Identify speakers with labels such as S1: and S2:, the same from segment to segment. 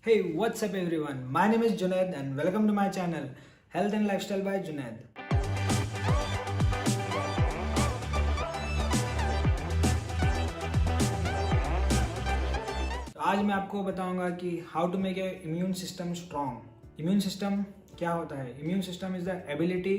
S1: Hey, what's up everyone? My name is Junaid and welcome to my channel Health and Lifestyle by Junaid. तो आज मैं आपको बताऊंगा कि how to make a immune system strong. Immune system क्या होता है? Immune system is the ability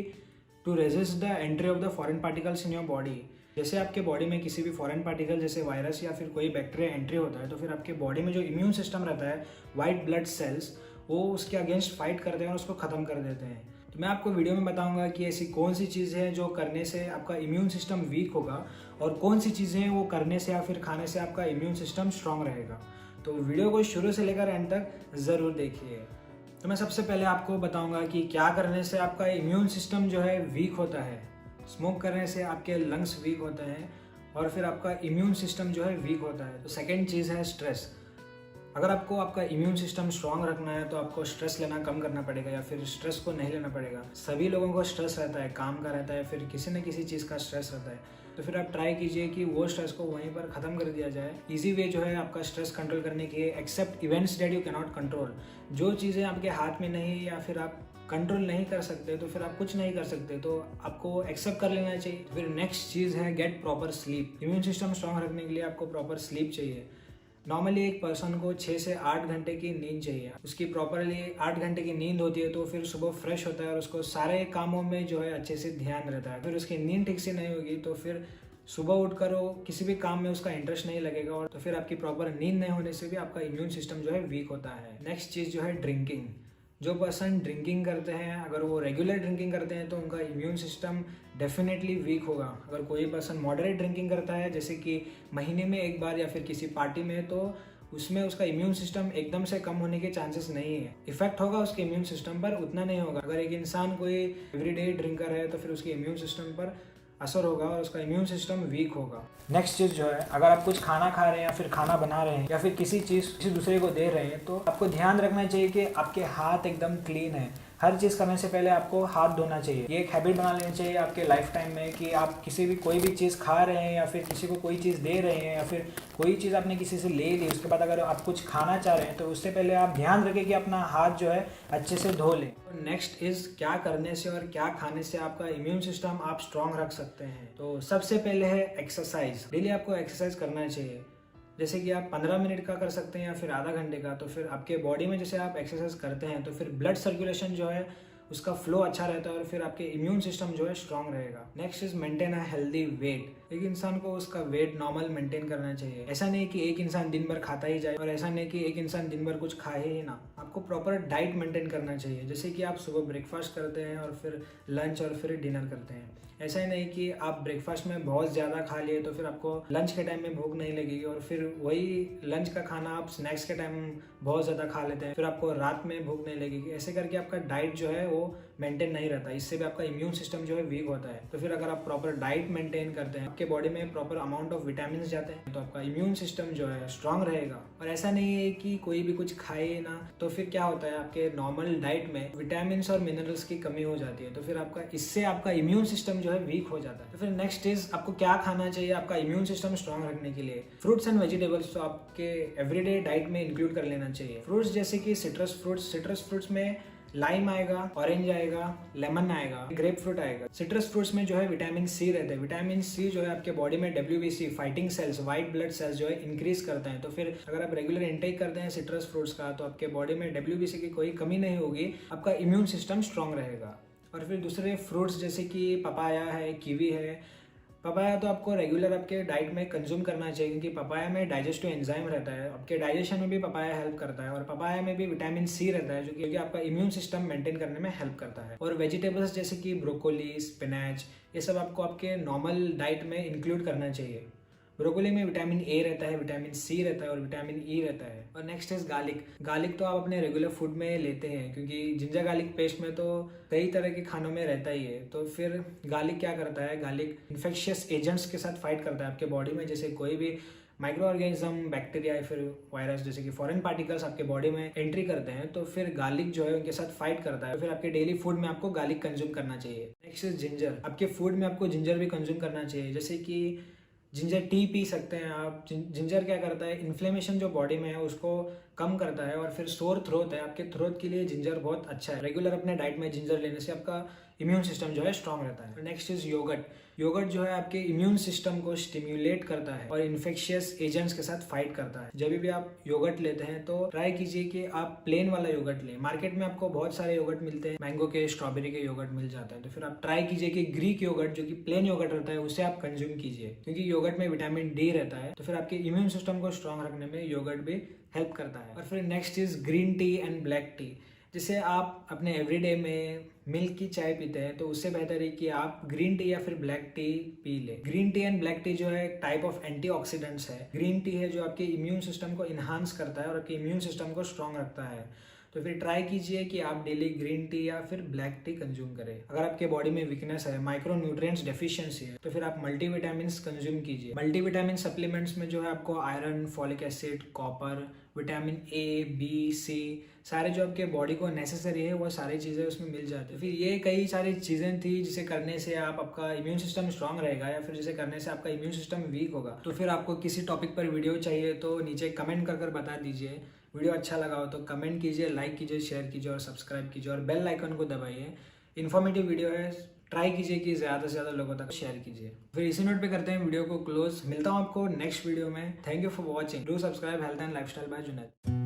S1: to resist the entry of the foreign particles in your body. जैसे आपके बॉडी में किसी भी फॉरेन पार्टिकल जैसे वायरस या फिर कोई बैक्टीरिया एंट्री होता है तो फिर आपके बॉडी में जो इम्यून सिस्टम रहता है, वाइट ब्लड सेल्स, वो उसके अगेंस्ट फाइट करते हैं और उसको ख़त्म कर देते हैं। तो मैं आपको वीडियो में बताऊंगा कि ऐसी कौन सी चीज़ है जो करने से आपका इम्यून सिस्टम वीक होगा और कौन सी चीज़ें हैं वो करने से या फिर खाने से आपका इम्यून सिस्टम स्ट्रांग रहेगा। तो वीडियो को शुरू से लेकर एंड तक ज़रूर देखिए। तो मैं सबसे पहले आपको बताऊंगा कि क्या करने से आपका इम्यून सिस्टम जो है वीक होता है। स्मोक करने से आपके लंग्स वीक होते हैं और फिर आपका इम्यून सिस्टम जो है वीक होता है। तो सेकंड चीज़ है स्ट्रेस। अगर आपको आपका इम्यून सिस्टम स्ट्रांग रखना है तो आपको स्ट्रेस लेना कम करना पड़ेगा या फिर स्ट्रेस को नहीं लेना पड़ेगा। सभी लोगों को स्ट्रेस रहता है, काम का रहता है, फिर किसी न किसी चीज़ का स्ट्रेस रहता है। तो फिर आप ट्राई कीजिए कि वो स्ट्रेस को वहीं पर ख़त्म कर दिया जाए। इजी वे जो है आपका स्ट्रेस कंट्रोल करने की, accept events that you can not control. जो चीज़ें आपके हाथ में नहीं या फिर आप कंट्रोल नहीं कर सकते तो फिर आप कुछ नहीं कर सकते, तो आपको एक्सेप्ट कर लेना चाहिए। फिर नेक्स्ट चीज़ है get proper sleep. Immune system strong रखने के लिए आपको प्रॉपर स्लीप चाहिए। नॉर्मली एक पर्सन को 6 से 8 घंटे की नींद चाहिए। उसकी प्रॉपरली 8 घंटे की नींद होती है तो फिर सुबह फ्रेश होता है और उसको सारे कामों में जो है अच्छे से ध्यान रहता है। फिर उसकी नींद ठीक से नहीं होगी तो फिर सुबह उठकर वो किसी भी काम में उसका इंटरेस्ट नहीं लगेगा और तो फिर आपकी प्रॉपर नींद नहीं होने से भी आपका इम्यून सिस्टम जो है वीक होता है। नेक्स्ट चीज़ जो है ड्रिंकिंग। जो पर्सन ड्रिंकिंग करते हैं, अगर वो रेगुलर ड्रिंकिंग करते हैं तो उनका इम्यून सिस्टम डेफिनेटली वीक होगा। अगर कोई पर्सन मॉडरेट ड्रिंकिंग करता है, जैसे कि महीने में एक बार या फिर किसी पार्टी में, तो उसमें उसका इम्यून सिस्टम एकदम से कम होने के चांसेस नहीं है। इफेक्ट होगा उसके इम्यून सिस्टम पर, उतना नहीं होगा। अगर एक इंसान कोई एवरीडे ड्रिंकर है तो फिर उसके इम्यून सिस्टम पर असर होगा और उसका इम्यून सिस्टम वीक होगा। नेक्स्ट चीज़ जो है, अगर आप कुछ खाना खा रहे हैं या फिर खाना बना रहे हैं या फिर किसी चीज़ किसी दूसरे को दे रहे हैं तो आपको ध्यान रखना चाहिए कि आपके हाथ एकदम क्लीन है। हर चीज़ करने से पहले आपको हाथ धोना चाहिए। ये एक हैबिट बना लेनी चाहिए आपके लाइफ टाइम में कि आप किसी भी कोई भी चीज़ खा रहे हैं या फिर किसी को कोई चीज़ दे रहे हैं या फिर कोई चीज़ आपने किसी से ले ली, उसके बाद अगर आप कुछ खाना चाह रहे हैं तो उससे पहले आप ध्यान रखें कि अपना हाथ जो है अच्छे से धो लें। नेक्स्ट इज़ क्या करने से और क्या खाने से आपका इम्यून सिस्टम आप स्ट्रांग रख सकते हैं। तो सबसे पहले है एक्सरसाइज। डेली आपको एक्सरसाइज करना चाहिए। जैसे कि आप 15 मिनट का कर सकते हैं या फिर आधा घंटे का। तो फिर आपके बॉडी में जैसे आप एक्सरसाइज करते हैं तो फिर ब्लड सर्कुलेशन जो है उसका फ्लो अच्छा रहता है और फिर आपके इम्यून सिस्टम जो है स्ट्रांग रहेगा। Next is maintain a healthy weight. एक इंसान को उसका वेट नॉर्मल मेंटेन करना चाहिए। ऐसा नहीं कि एक इंसान दिन भर खाता ही जाए और ऐसा नहीं कि एक इंसान दिन भर कुछ खाए ही ना। आपको प्रॉपर डाइट मेंटेन करना चाहिए। जैसे कि आप सुबह ब्रेकफास्ट करते हैं और फिर लंच और फिर डिनर करते हैं। ऐसा ही नहीं कि आप ब्रेकफास्ट में बहुत ज़्यादा खा लिए तो फिर आपको लंच के टाइम में भूख नहीं लगेगी और फिर वही लंच का खाना आप स्नैक्स के टाइम बहुत ज़्यादा खा लेते हैं, फिर आपको रात में भूख नहीं लगेगी। ऐसे करके आपका डाइट जो है वो मेंटेन नहीं रहता। इससे भी आपका इम्यून सिस्टम जो है वीक होता है। तो फिर अगर आप प्रॉपर डाइट मेंटेन करते हैं, आपके बॉडी में प्रॉपर अमाउंट ऑफ विटामिन जाते हैं तो आपका इम्यून सिस्टम जो है स्ट्रांग रहेगा। और ऐसा नहीं है कि कोई भी कुछ खाए ना, तो फिर क्या होता है आपके नॉर्मल डाइट में विटामिन और मिनरल्स की कमी हो जाती है तो फिर आपका इससे आपका इम्यून सिस्टम जो है वीक हो जाता है। तो फिर नेक्स्ट इज आपको क्या खाना चाहिए आपका इम्यून सिस्टम स्ट्रांग रखने के लिए। फ्रूट्स एंड वेजिटेबल्स तो आपके एवरीडे डाइट में इंक्लूड कर लेना चाहिए। फ्रूट्स जैसे कि सिट्रस फ्रूट्स में लाइम आएगा, ऑरेंज आएगा, लेमन आएगा, ग्रेप फ्रूट आएगा। सिट्रस फ्रूट्स में जो है विटामिन सी रहता है। विटामिन सी जो है आपके बॉडी में WBC fighting cells, white blood cells जो है इंक्रीज करते हैं। तो फिर अगर आप रेगुलर इंटेक करते हैं सिट्रस फ्रूट्स का तो आपके बॉडी में WBC की कोई कमी नहीं होगी, आपका इम्यून सिस्टम स्ट्रांग रहेगा। और फिर दूसरे फ्रूट्स जैसे कि पपाया है, कीवी है। पपाया तो आपको रेगुलर आपके डाइट में कंज्यूम करना चाहिए क्योंकि पपाया में डाइजेस्टिव एंजाइम रहता है। आपके डाइजेशन में भी पपाया हेल्प करता है और पपाया में भी विटामिन सी रहता है जो कि आपका इम्यून सिस्टम मेंटेन करने में हेल्प करता है। और वेजिटेबल्स जैसे कि ब्रोकोली, स्पिनच, ये सब आपको आपके नॉर्मल डाइट में इंक्लूड करना चाहिए। ब्रोकोली में विटामिन ए रहता है, विटामिन सी रहता है और विटामिन ई रहता है। और नेक्स्ट इज गार्लिक। गार्लिक तो आप अपने रेगुलर फूड में लेते हैं क्योंकि जिंजर गार्लिक पेस्ट में तो कई तरह के खानों में रहता ही है। तो फिर गार्लिक क्या करता है, गार्लिक इन्फेक्शियस एजेंट्स के साथ फाइट करता है आपके बॉडी में। जैसे कोई भी माइक्रो ऑर्गेनिज्म, बैक्टीरिया या फिर वायरस जैसे कि फॉरेन पार्टिकल्स आपके बॉडी में एंट्री करते हैं तो फिर गार्लिक जो है उनके साथ फाइट करता है। फिर आपके डेली फूड में आपको गार्लिक कंज्यूम करना चाहिए। Next is ginger. आपके फूड में आपको जिंजर भी कंज्यूम करना चाहिए। जैसे कि जिंजर टी पी सकते हैं आप। जिंजर क्या करता है, इन्फ्लेमेशन जो बॉडी में है उसको कम करता है। और फिर सोर थ्रोट है, आपके थ्रोट के लिए जिंजर बहुत अच्छा है। रेगुलर अपने डाइट में जिंजर लेने से आपका इम्यून सिस्टम जो है स्ट्रांग रहता है। Next is yogurt. योगर्ट जो है आपके इम्यून सिस्टम को स्टिम्युलेट करता है और इन्फेक्शियस एजेंट्स के साथ फाइट करता है। जब भी आप योगर्ट लेते हैं तो ट्राई कीजिए कि आप प्लेन वाला योगर्ट लें। मार्केट में आपको बहुत सारे योगर्ट मिलते हैं, मैंगो के, स्ट्रॉबेरी के योगर्ट मिल जाते हैं। तो फिर आप ट्राई कीजिए कि ग्रीक योगर्ट जो कि प्लेन योगर्ट रहता है उसे आप कंज्यूम कीजिए, क्योंकि योगर्ट में विटामिन डी रहता है। तो फिर आपके इम्यून सिस्टम को स्ट्रांग रखने में योगर्ट भी हेल्प करता है। और फिर next is green tea and black T. जैसे आप अपने एवरीडे में मिल्क की चाय पीते हैं तो उससे बेहतर है कि आप ग्रीन टी या फिर ब्लैक टी पी ले। Green tea and black T जो है एक टाइप ऑफ एंटीऑक्सीडेंट्स है। ग्रीन टी है जो आपके इम्यून सिस्टम को इन्हांस करता है और आपके इम्यून सिस्टम को स्ट्रांग रखता है। तो फिर ट्राई कीजिए कि आप डेली ग्रीन टी या फिर ब्लैक टी कंज्यूम करें। अगर आपके बॉडी में वीकनेस है, माइक्रो न्यूट्रिएंट्स डेफिशिएंसी है, तो फिर आप मल्टीविटामिन्स कंज्यूम कीजिए। मल्टीविटामिन सप्लीमेंट्स में जो है आपको iron, folic acid, copper, vitamin A, B, C, सारे जो आपके बॉडी को नेसेसरी है वो सारी चीज़ें उसमें मिल जाती है। फिर ये कई सारी चीज़ें थी जिसे करने से आपका इम्यून सिस्टम स्ट्रांग रहेगा या फिर जिसे करने से आपका इम्यून सिस्टम वीक होगा। तो फिर आपको किसी टॉपिक पर वीडियो चाहिए तो नीचे कमेंट कर बता दीजिए। वीडियो अच्छा लगा हो तो कमेंट कीजिए, लाइक कीजिए, शेयर कीजिए और सब्सक्राइब कीजिए और बेल आइकन को दबाइए। इन्फॉर्मेटिव वीडियो है, ट्राई कीजिए कि ज़्यादा से ज़्यादा लोगों तक शेयर कीजिए। फिर इसी नोट पे करते हैं वीडियो को क्लोज। मिलता हूँ आपको नेक्स्ट वीडियो में। Thank you for watching. Do subscribe health and lifestyle by Junaid.